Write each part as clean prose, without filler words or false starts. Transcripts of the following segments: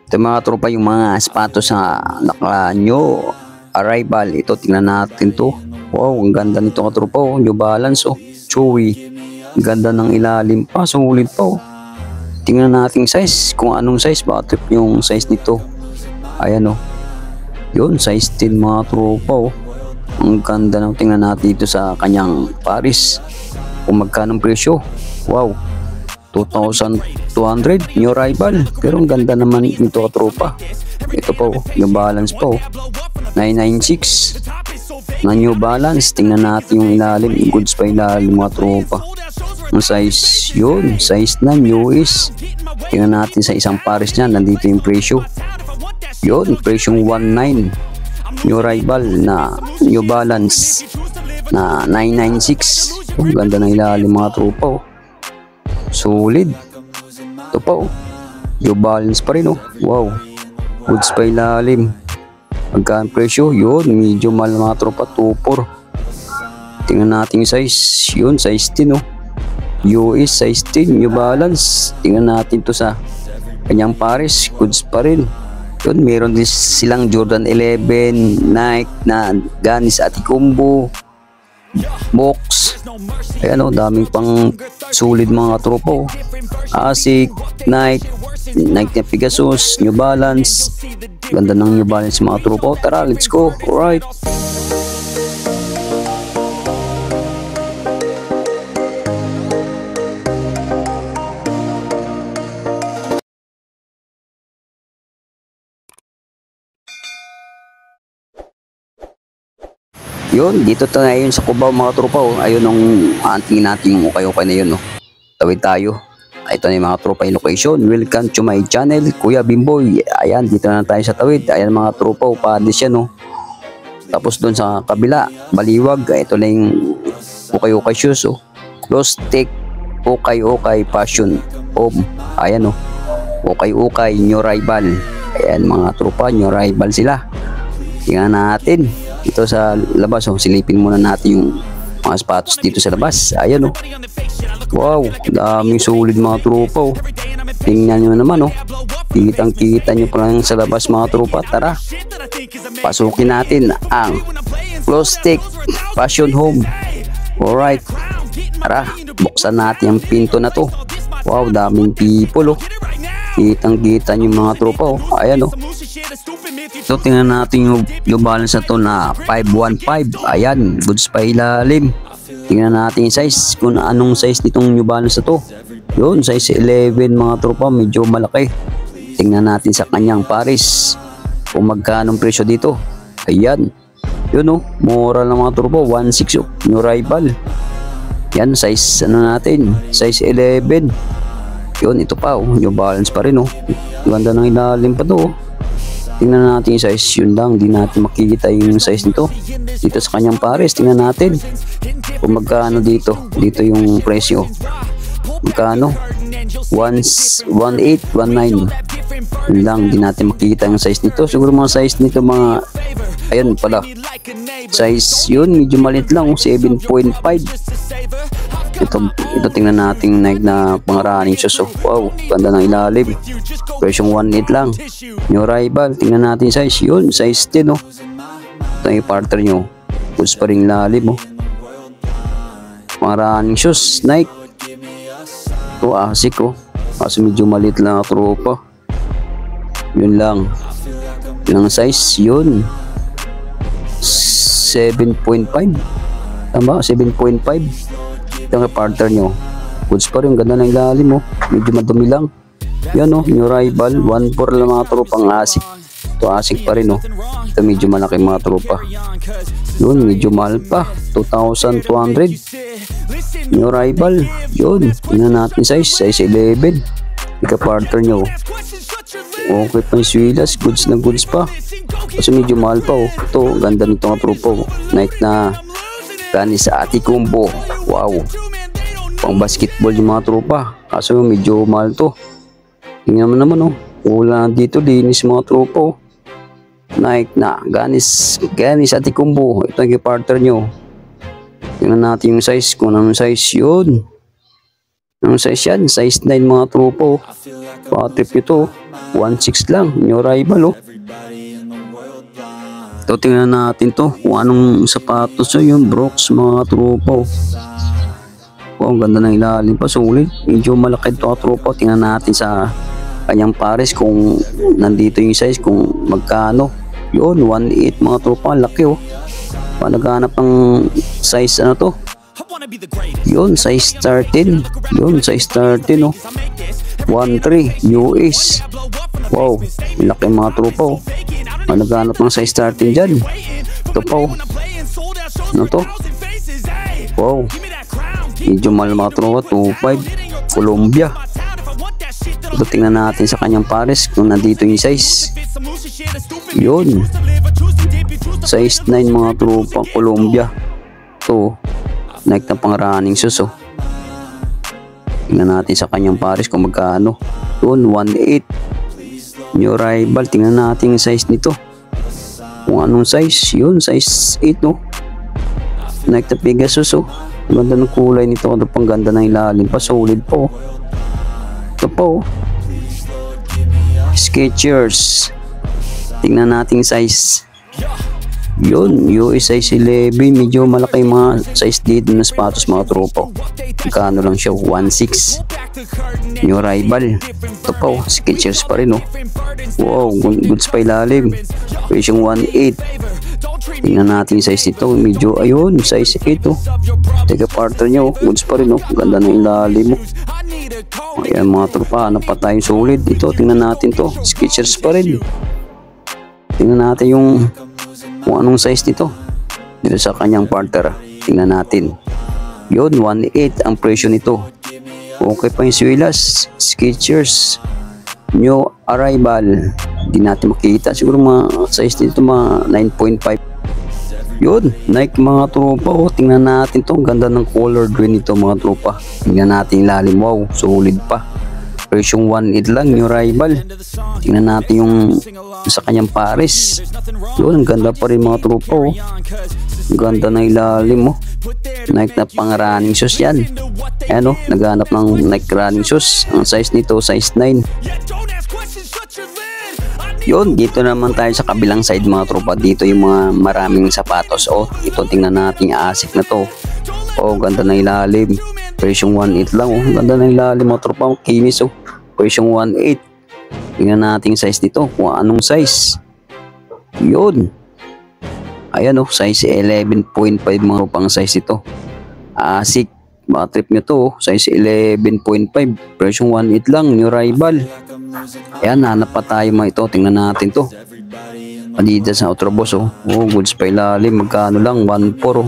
Ito mga tropa, yung mga sapatos na naka new arrival. Ito, tingnan natin to. Wow, ang ganda nito mga tropa. Oh. New Balance, oh. Chewy. Ang ganda ng ilalim pa. Sulit pa, oh. Tingnan natin size. Kung anong size. Bakit yung size nito. Ayan, oh. Yun, size 10 mga tropa, oh. Ang ganda ng tingnan natin dito sa kanyang Paris. Kung magkano presyo. Wow. 2,200 new arrival, pero ang ganda naman nito katropa. Ito po yung Balance po 996 na New Balance. Tingnan natin yung ilalim, goods pa ilalim mga tropa. Ang size yun, size na new is. Tingnan natin sa isang pares niya, nandito yung presyo. Yun, presyong 19 new arrival na New Balance na 996. Ang ganda ng ilalim mga tropa, oh. Solid. Ito pa, oh. New Balance pa rin, oh. Wow. Goods pa ilalim. Magkano presyo? Yun, medyo mahal mga tropa, 2,400. Tingnan natin yung size. Yun, size 10, oh. US size 10, New Balance. Tingnan natin to sa kanyang Paris. Goods pa rin. Yun, meron din silang Jordan 11, Nike na Ganis Atikumbo, box. Ayan, oh, daming pang sulit mga tropa, oh. Asic, Nike na Pegasus, New Balance. Ganda ng New Balance mga tropa. Tara, let's go. Alright. Yun, dito tayo ngayon sa Cubao mga tropa, oh. Ayun nung anting natin yung ukay-ukay na yun, oh. Tawid tayo. Ito na yung mga tropa yung location. Welcome to my channel, Kuya Bimboy. Ayan, dito na tayo sa tawid. Ayan mga tropa, oh. Padis yan, oh. Tapos doon sa kabila, Baliwag. Ito na yung ukay-ukay shoes, oh. Close stick, ukay-ukay passion. Oh, ayan, oh. Ukay-ukay, new rival. Ayan mga tropa, new rival sila. Tingnan natin. Dito sa labas, oh, silipin muna natin yung mga sapatos dito sa labas. Ayan, oh. Wow, daming solid mga tropa, oh. Tingnan nyo naman, oh. Kitang-kita nyo pa lang sa labas mga tropa. Tara, pasukin natin ang Close Stick Passion Home. Alright, tara, buksan natin ang pinto na to. Wow, daming people, oh. Kitang-kita nyo mga tropa, oh. Ayan, oh. So tingnan natin yung New Balance na to na 515. Ayan, goods pa ilalim. Tingnan natin yung size, kung anong size nitong New Balance na to. Yun, size 11 mga tropa, medyo malaki. Tingnan natin sa kanyang Paris kung magkano presyo dito. Ayan, yun, oh, mura lang mga tropa, 16, oh, new rival. Yan, size ano natin, size 11. Yun, ito pa, oh, New Balance pa rin, oh. Ganda ng ilalim pa to, oh. Tingnan natin yung size, yun lang, hindi natin makikita yung size nito. Dito sa kanyang Paris, tingnan natin kung magkano dito. Dito yung presyo. Magkano? 1819. Yun lang, hindi natin makikita yung size nito. Siguro mga size nito mga, ayun pala. Size yun, medyo maliit lang, 7.5. Ito tingnan natin Nike na pang running shoes, oh. Wow, ganda ng ilalim. Presyong 1.8 lang. New rival, tingnan natin size. Yun, size 10, oh. Ito yung partner nyo. Goods pa rin ilalim, oh. Mga running shoes, Nike. Ito, Asic, oh. Kaso medyo maliit lang tropa. Yun lang. Yung size, yun. 7.5. Tama, 7.5. Ito ang partner nyo. Goods pa rin, ganda ng ilalim, oh. Medyo madumi lang. Yan, oh, new rival, 1.4 lang mga tropang Asic. Ito Asic pa rin, oh. Ito medyo malaki mga tropa. Yun, medyo mahal pa, 2,200. New rival, yun. Tingnan natin size 11. Ika partner nyo. Okay pa yung swilas, goods na goods pa. Kasi medyo mahal pa, oh. Ito, ganda nito mga tropa, oh. Nike na Ganis Atikumbo. Wow, pang basketball yung mga tropa. Kaso medyo mahal to. Tingnan mo naman, oh. Wala dito, linis mga tropa, oh. Nike na Ganis Atikumbo. Ito yung partner nyo. Tingnan natin yung size, kung anong size yun. Anong size yan? Size 9 mga tropa, oh. Patrip nito, 1.6 lang. New arrival, oh. Ito, tingnan natin to. Kung anong sapatos yun, Brooks, mga tropa, oh. Oh, ang ganda ng ilalim pa, sulit. Medyo malaki ito, tropa. Tingnan natin sa kanyang pares kung nandito yung size, kung magkano. Yun, 1.8 mga tropa, laki, oh. Naghanap ng size ano to. Yun, size 13. Yun, size 13, oh. 1.3 US. Wow, laki mga tropa, oh. Naghanap ng size 13 dyan. Ito pa, oh. Ano to? Wow, medyo mahal mga tropa, 2.5 Columbia. Ito, tingnan natin sa kanyang pares kung nandito yung size. Yun, size 9 mga tropa, Columbia. Ito, Nike na pang running shoes, oh. Tingnan natin sa kanyang pares kung magkano. Yun, 1.8 New arrival. Tingnan natin yung size nito, kung anong size. Yun, size 8, oh. Nike na Pegasus, oh. Ganda ng kulay nito. Ano pang ganda ng ilalim pa, solid po, oh. Ito po, oh. Skechers. Tingnan natin size. Yun, US size 11. Medyo malaki mga size dito na sapatos mga tropa. Magkano lang siya, 1.6 New arrival. Ito po, Skechers pa rin, oh. Wow, goods pa ilalim. Presyong 1.8. Tingnan natin yung size nito. Medyo, ayun, size 8, oh. Teka, partner nyo, goods pa rin, oh. Ganda ng ilalim, oh. Ayan mga tropa, ano pa tayong solid. Ito, tingnan natin to, Skechers pa rin. Tingnan natin yung kung anong size nito dito sa kanyang partner. Tingnan natin. Yun, 1.8 ang presyo nito. Okay pa yung swilas. Skechers New arrival. Hindi natin makita. Siguro mga size nito mga 9.5. Yun, Nike mga tropa, oh. Tingnan natin to. Ang ganda ng color green nito mga tropa. Tingnan natin lalim. Wow, solid pa. Presyong 1.8 lang, New arrival. Tingnan natin yung sa kanyang pares. Yun, ang ganda pa rin mga tropa, oh. Ang ganda ng ilalim, oh. Nike na pang running shoes yan. Ayan, oh, naghanap ng Nike running shoes. Ang size nito, size 9. Yun, dito naman tayo sa kabilang side mga tropa. Dito yung mga maraming sapatos, oh. Ito, tingnan natin yung ASIC na to. Oh, ganda ng ilalim. Presyong 1.8 lang, oh. Ganda ng ilalim mga tropa, kinis, oh. Presyong 1.8. Tingnan natin yung size nito, kung anong size. Yun, ayan, oh, size 11.5 mga tropa ang size ito. ASIC, trip nyo to, oh. Size 11.5, presyong 1.8 lang, New arrival. Ayan, hanap pa tayo mga ito. Tingnan natin to, Adidas na Ultra Boss, oh. Oh, goods pa ilalim. Magkano lang, 1.4, oh.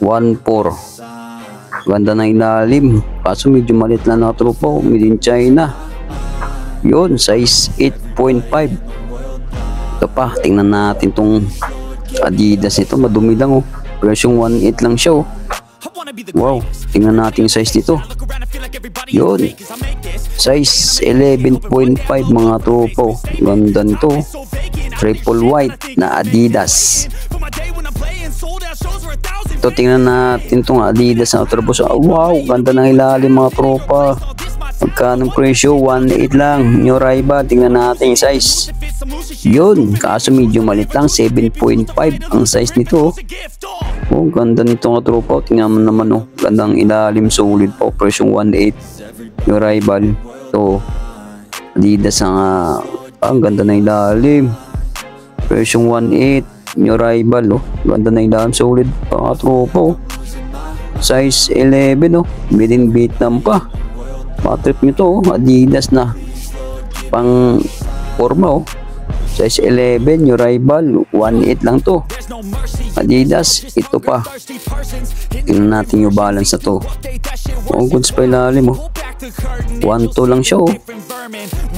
1.4. Ganda na ilalim. Kaso medyo malit lang na tropa, oh. Made in China. Yun, size 8.5. Ito pa, tingnan natin tong Adidas ito. Madumi lang, oh. Presyong 1.8 lang siya, oh. Wow, tingnan natin yung size nito. Yun, size 11.5 mga tropa, oh. Ganda nito, triple white na Adidas. Ito, tingnan natin itong Adidas na Ultra Boss. Wow, ganda ng ilalim mga tropa. Magkano presyo? 1.8 lang, New arrival. Tingnan natin yung size. Yun, kaso medyo malit lang, 7.5 ang size nito, oh. Oh, ganda nito mga tropa. Tingnan mo naman, oh. Gandang ilalim, solid po. Presyong 1.8 New arrival. Ito, Adidas ang ganda na ilalim. Presyong 1.8 New arrival, oh. Ganda na ilalim, solid pa mga tropa, oh. Size 11, oh. Made in Vietnam pa. Patrip nyo to, oh. Adidas na pang forma, oh. Size 11, New arrival, 1.8 lang to. Adidas, ito pa. Tingnan natin yung balance na to. Oh, goods pa ilalim, oh. 1.2 lang siya, oh.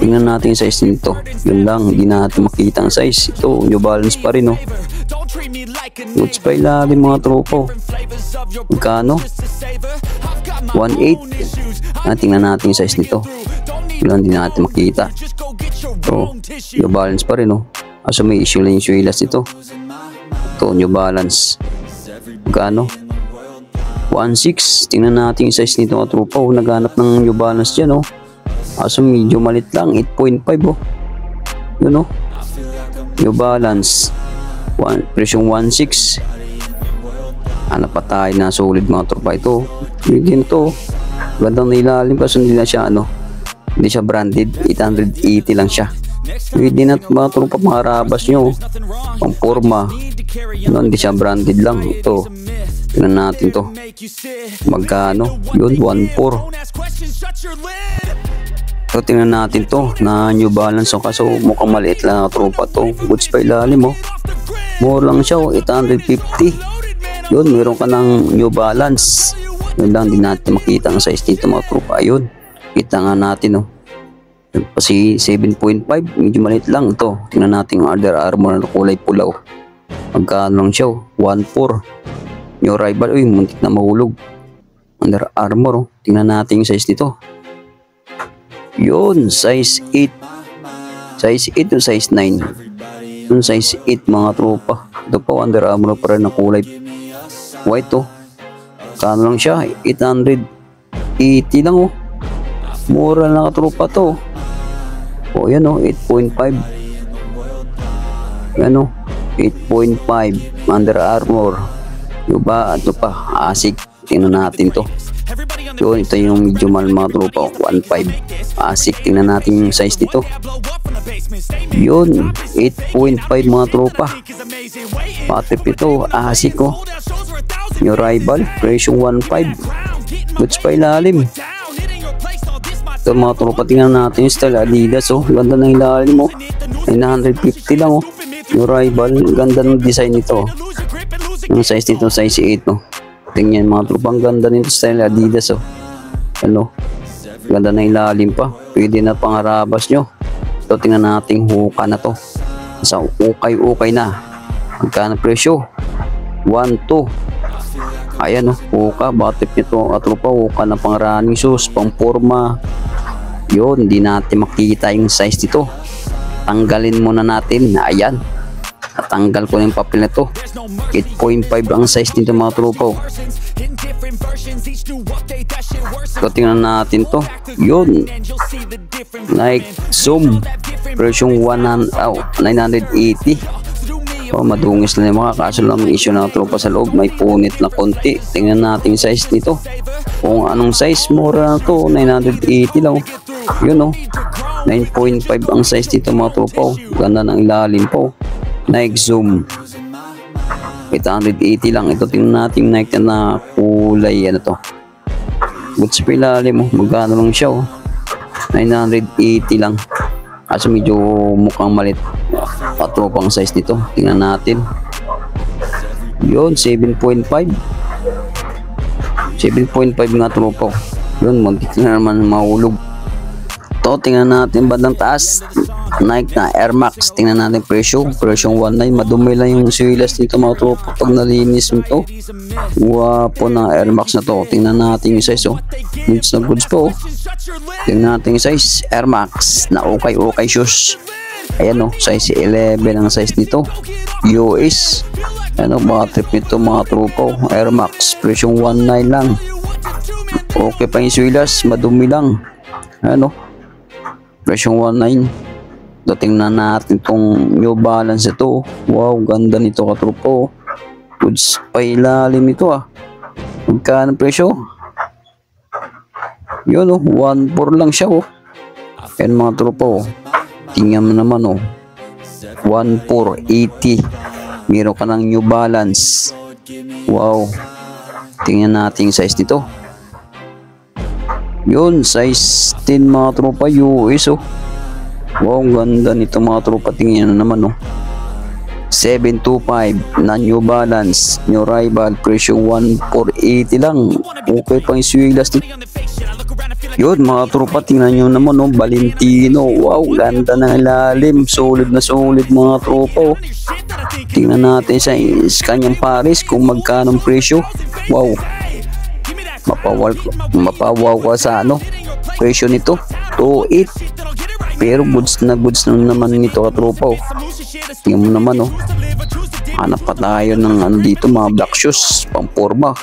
Tingnan natin yung size nito. Yun lang, hindi natin makita ang size. Ito, New Balance pa rin, oh. Goods pa ilalim mga tropa, oh. Magkano? 1.8. Tingnan natin yung size nito. Yun lang, hindi natin makita. Ito, New Balance pa rin, oh. Aso may issue lang yung swilas nito. Ito, New Balance. Magkano? 1.6. Tingnan natin yung size nito mga tropa, oh. Naghanap ng New Balance dyan, oh. Kaso medyo malit lang, 8.5 oh. Yun oh. New Balance. Presyong 1.6. Hanap pa tayo na solid mga tropa ito. Hindi to. Gandang nilalim kasi hindi na siya hindi siya branded. 880 lang siya. Hindi na mga tropa, mga rabas nyo. Pang forma. Hindi siya branded lang. Ito. Tingnan natin to. Magkano? Yun, 1.4. So, tingnan natin to na New Balance. So, kaso mukhang maliit lang mga tropa to. Goods pa ilalim oh. More lang siya oh. 850. Yun, meron ka ng New Balance. Yun lang, di natin makita ang size dito mga tropa. Ayun, kita nga natin oh. Kasi 7.5, medyo maliit lang ito. Tingnan natin ang Under Armour na kulay pulaw. Magkano lang siya oh. 1.4. New Rival, uy, muntik na mahulog. Under Armour oh. Tingnan natin yung size nito. Yun, size 8. Size 8 o size 9. Yun, size 8 mga tropa. Ito po, Under Armour pa rin na kulay white oh. Kano lang siya? 880 lang oh. Mura lang tropa to. Oh, yan oh, 8.5. Yan oh, 8.5. Under Armour. Diba? Ito pa, ASIC. Tingnan natin to. Yun, ito yung medyo mahal mga tropa. 1.5. ASIC, tingnan natin yung size nito. Yun, 8.5 mga tropa. Patip ito, ASIC oh. New Rival, presyong 1.5. Goods pa ilalim. Ito mga tropa, tingnan natin yung style Adidas oh. Ganda ng ilalim oh. 950 lang oh. New Rival, ganda ng design nito. Yung size nito, size 8 oh. Tingnan mga tropa, ang ganda nito style Adidas oh. Ano? Ganda ng ilalim pa. Pwede na pangarabas nyo. Ito, tingnan natin huka na to. Sa ukay-ukay na. Magkano presyo? 1.2. Ayan oh, huka, batip nito at tropa, huka na pang running shoes, pang forma. Yun, hindi natin makikita yung size nito. Tanggalin muna natin. Ayan, natanggal ko na yung papel na to. 8.5 ang size nito mga tropa. So, tingnan natin to. Yun, Nike Zoom, presyong 980. Oh, madungis na yung mga, kaso lang may issue na tropa sa loob, may punit na konti. Tingnan natin yung size nito. Kung anong size, mura na to, 980 lang. Yun oh, 9.5 ang size nito mga tropa. Ganda ng ilalim po. Nike Zoom, 880 lang. Ito, tingnan natin Nike na kulay, ano to. Boots pa ilalim oh, magkano lang siya oh. 980 lang. Kaso medyo mukhang malit. Patropang size nito. Tingnan natin. Yun, 7.5. 7.5 nga tropa. Yun, muntik na naman mahulog. Ito, tingnan natin bandang taas. Nike na Air Max. Tingnan natin presyo. Presyong 1.9. Madumi lang yung silas nito mga tropa. Pag nalinis mo ito. Wapo na Air Max na to. Tingnan natin yung size oh. Goods na goods po oh. Tingnan natin yung size. Air Max na okay shoes. Ayan o, size 11 ang size nito. US. Ano, mga trip nito mga tropa. Air Max, presyong 1.9 lang. Okay pa yung swilas, madumi lang. Ano, presyong 1.9. Tingnan natin itong New Balance ito. Wow, ganda nito ka tropa. Goods pa ilalim ito ah. Magkano presyo? Yun o, 1.4 lang siya oh. Ayan mga tropa oh. Tingnan mo naman oh. 1.480. Meron ka ng New Balance. Wow. Tingnan natin yung size nito. Yun, size 10 mga tropa, US oh. Wow, ganda nito mga tropa. Tingnan na naman oh. 725 na New Balance. New Rival, presyo 1.480 lang. Okay pa yung swilas nito. Yun mga tropa, tingnan nyo naman oh, Valentino. Wow, ganda ng ilalim. Solid na solid mga tropa oh. Tingnan natin sa kanyang Paris kung magkano presyo. Wow, mapawaw ka sa ano presyo nito, 2.8. Pero goods na naman nito ka tropa oh. Tingnan mo naman oh. Hanap pa tayo ng ano dito, mga black shoes pang forma.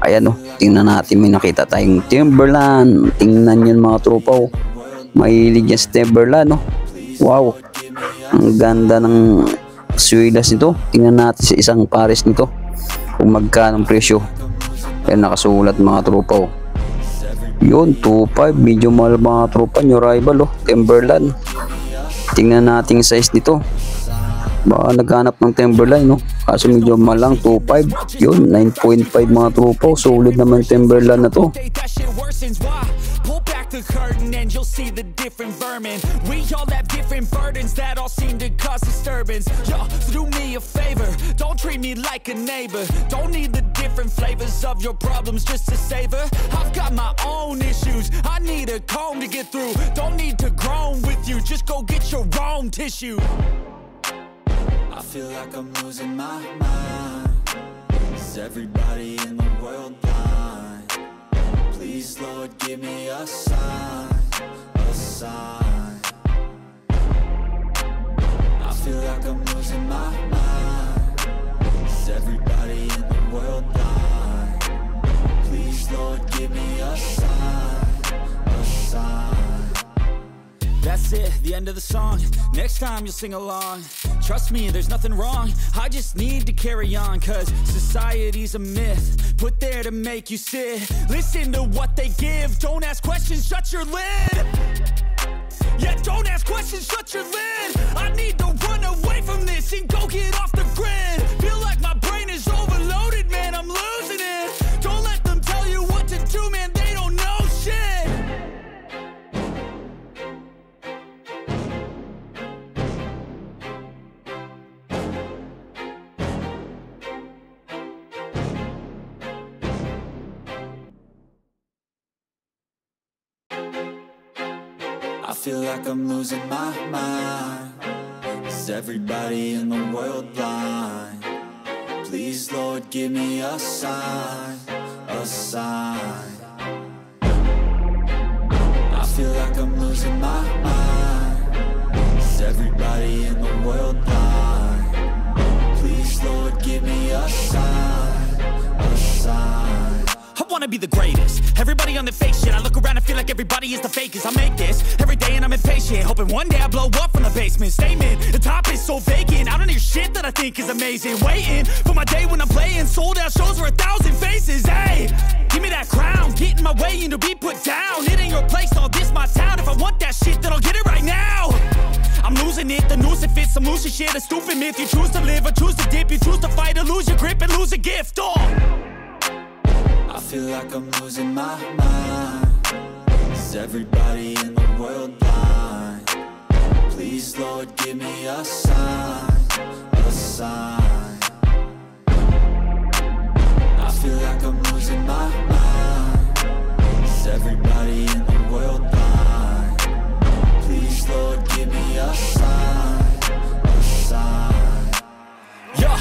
Ayan oh, tingnan natin, may nakita tayong Timberland. Tingnan yun mga tropa oh. Mahilig yan sa Timberland, no? Wow, ang ganda ng swilas nito. Tingnan natin sa isang pares nito kung magkano ang presyo. Ayan, nakasulat mga tropa, oh. Yun, 2.5, medyo mahal mga tropa. New rival, oh, Timberland. Tingnan natin yung size nito. Baka naghanap ng Timberland, no? Kaso medyo malang 2.5. Yun, 9.5 mga tropa. Solid naman Timberland na to. Pull back the curtain and you'll see the different vermin. We all have different burdens that all seem to cause disturbance. Yo, so do me a favor, don't treat me like a neighbor. Don't need the different flavors of your problems just to savor. I've got my own issues, I need a comb to get through. Don't need to groan with you, just go get your own tissue. I feel like I'm losing my mind. Is everybody in the world blind? Please, Lord, give me a sign, a sign. I feel like I'm losing my mind. Is everybody in the world blind? Please, Lord, give me a sign, a sign. That's it, the end of the song. Next time you'll sing along. Trust me, there's nothing wrong. I just need to carry on, cause society's a myth put there to make you sit. Listen to what they give. Don't ask questions, shut your lid. Yeah, don't ask questions, shut your lid. I need to run away from this and go get off the grid. Feel like my brain is overloaded, man, I'm losing it. Don't let them tell you what to do, man, they don't know shit. I feel like I'm losing my mind. Is everybody in the world blind? Please, Lord, give me a sign, a sign. I feel like I'm losing my mind. Is everybody in the world blind? Please, Lord, give me a sign, a sign. I wanna be the greatest. Everybody on the fake shit. I look around and feel like everybody is the fakest. I make this every day and I'm impatient, hoping one day I blow up from the basement. Statement, the top is so vacant. I don't hear shit that I think is amazing. Waiting for my day when I'm playing sold out shows for 1,000 faces. Hey, give me that crown, get in my way and to be put down. It ain't your place, no, this my town. If I want that shit, then I'll get it right now. I'm losing it, the noose it fits, some loose shit, a stupid myth. You choose to live or choose to dip, you choose to fight or lose your grip and lose a gift. Oh, I feel like I'm losing my mind. Is everybody in the world blind? Please, Lord, give me a sign, a sign. I feel like I'm losing my mind. Is everybody in the world blind? Please, Lord, give me a sign, a sign. Yeah.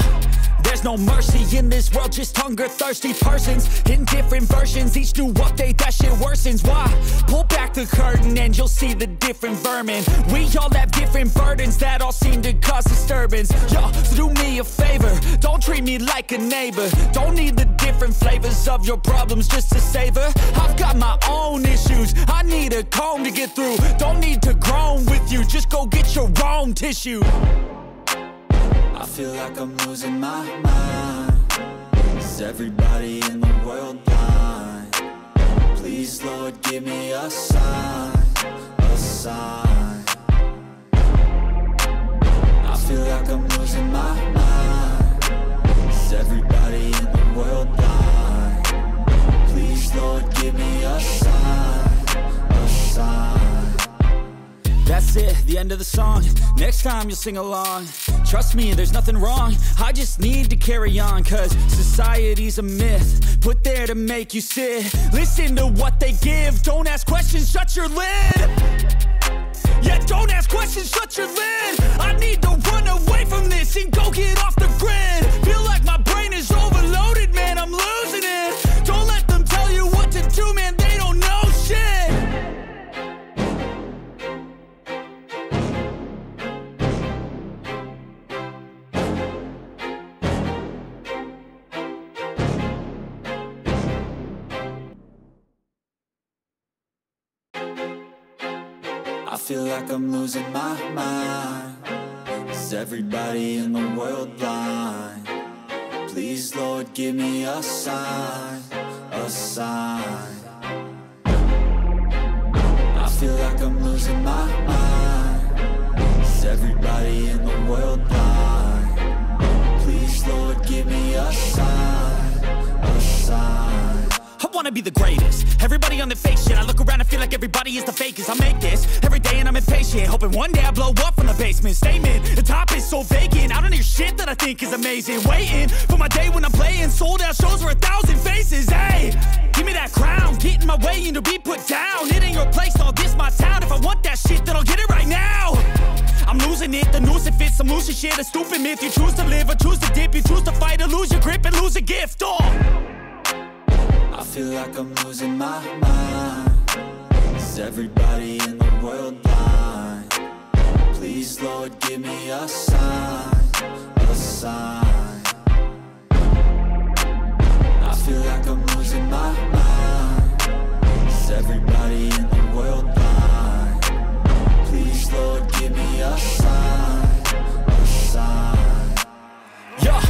There's no mercy in this world, just hunger-thirsty persons in different versions. Each new update, that shit worsens. Why? Pull back the curtain and you'll see the different vermin. We all have different burdens that all seem to cause disturbance. Yo, so do me a favor, don't treat me like a neighbor. Don't need the different flavors of your problems just to savor. I've got my own issues, I need a comb to get through. Don't need to groan with you, just go get your own tissue. I feel like I'm losing my mind. Is everybody in the world blind? Please, Lord, give me a sign, a sign. I feel like I'm losing my mind. Is everybody in the world blind? Please, Lord, give me a sign, a sign. That's it, the end of the song. Next time you'll sing along. Trust me, there's nothing wrong. I just need to carry on, cause society's a myth put there to make you sit. Listen to what they give. Don't ask questions, shut your lid. Yeah, don't ask questions, shut your lid. I need to run away from this and go get off the grid. Feel like my brain is overloaded, man, I'm losing it. Don't let them tell you what to do, man, they don't know shit. I feel like I'm losing my mind. Is everybody in the world blind? Please, Lord, give me a sign, a sign. I feel like I'm losing my mind. Is everybody in the world blind? Please, Lord, give me a sign, a sign. I wanna be the greatest. Everybody on the fake shit. I look around and feel like everybody is the fakest. I make this every day and I'm impatient, hoping one day I blow up from the basement. Statement, the top is so vacant. I don't hear shit that I think is amazing. Waiting for my day when I'm playing sold out shows for 1,000 faces. Hey, give me that crown, get in my way and to be put down. It ain't your place, all this my town. If I want that shit, then I'll get it right now. I'm losing it, the noose it fits. I'm losing shit, a stupid myth. You choose to live or choose to dip. You choose to fight or lose your grip and lose a gift. I feel like I'm losing my mind. Is everybody in the world blind? Please, Lord, give me a sign, a sign. I feel like I'm losing my mind. Is everybody in the world blind? Please, Lord, give me a sign, a sign. Yeah.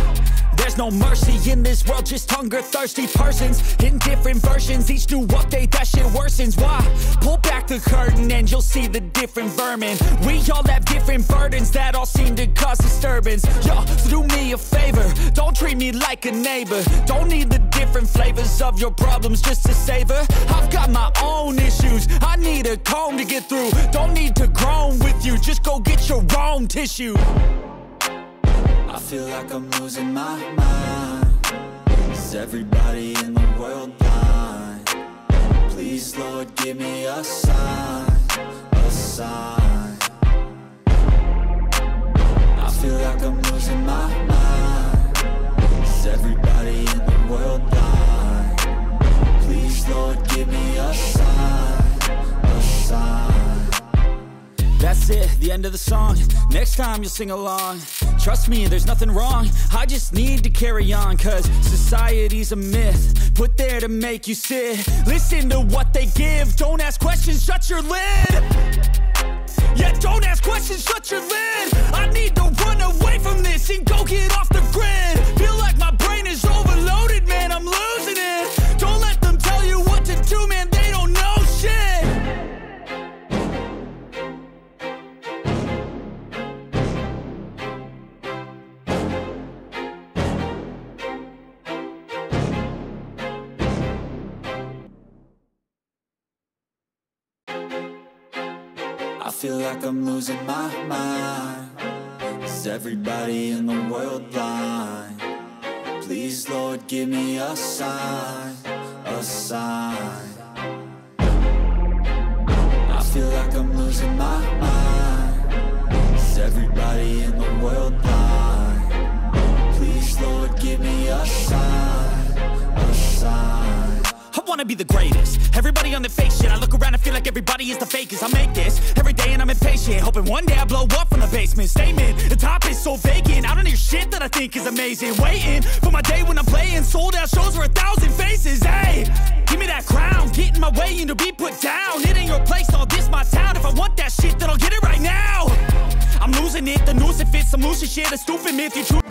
There's no mercy in this world, just hunger-thirsty persons in different versions. Each new update, that shit worsens. Why? Pull back the curtain and you'll see the different vermin. We all have different burdens that all seem to cause disturbance. Yo, so do me a favor, don't treat me like a neighbor. Don't need the different flavors of your problems just to savor. I've got my own issues, I need a comb to get through. Don't need to groan with you, just go get your own tissue. I feel like I'm losing my mind. Is everybody in the world blind? Please, Lord, give me a sign, a sign. I feel like I'm losing my mind. Is everybody in the world blind? Please, Lord, give me a sign, a sign. That's it, the end of the song. Next time you'll sing along. Trust me, there's nothing wrong. I just need to carry on, cause society's a myth put there to make you sit. Listen to what they give. Don't ask questions, shut your lid. Yeah, don't ask questions, shut your lid. I need to run away from this and go get off the grid. Feel like my brain is overloaded, man, I'm losing it. Don't let them tell you what to do, man, they don't know shit. I feel like I'm losing my mind. Is everybody in the world blind? Please, Lord, give me a sign, a sign. I feel like I'm losing my mind. Is everybody in the world blind? Please, Lord, give me a sign, a sign. I wanna be the greatest. Everybody on the fake shit. I look around and feel like everybody is the fakest. I make this every day and I'm impatient, hoping one day I blow up from the basement. Statement, the top is so vacant. I don't hear shit that I think is amazing. Waiting for my day when I'm playing sold out shows for 1,000 faces. Hey, give me that crown, get in my way and to be put down. It ain't your place, all this my town. If I want that shit, then I'll get it right now. I'm losing it, the noose it fits. I'm losing shit, a stupid myth. You choose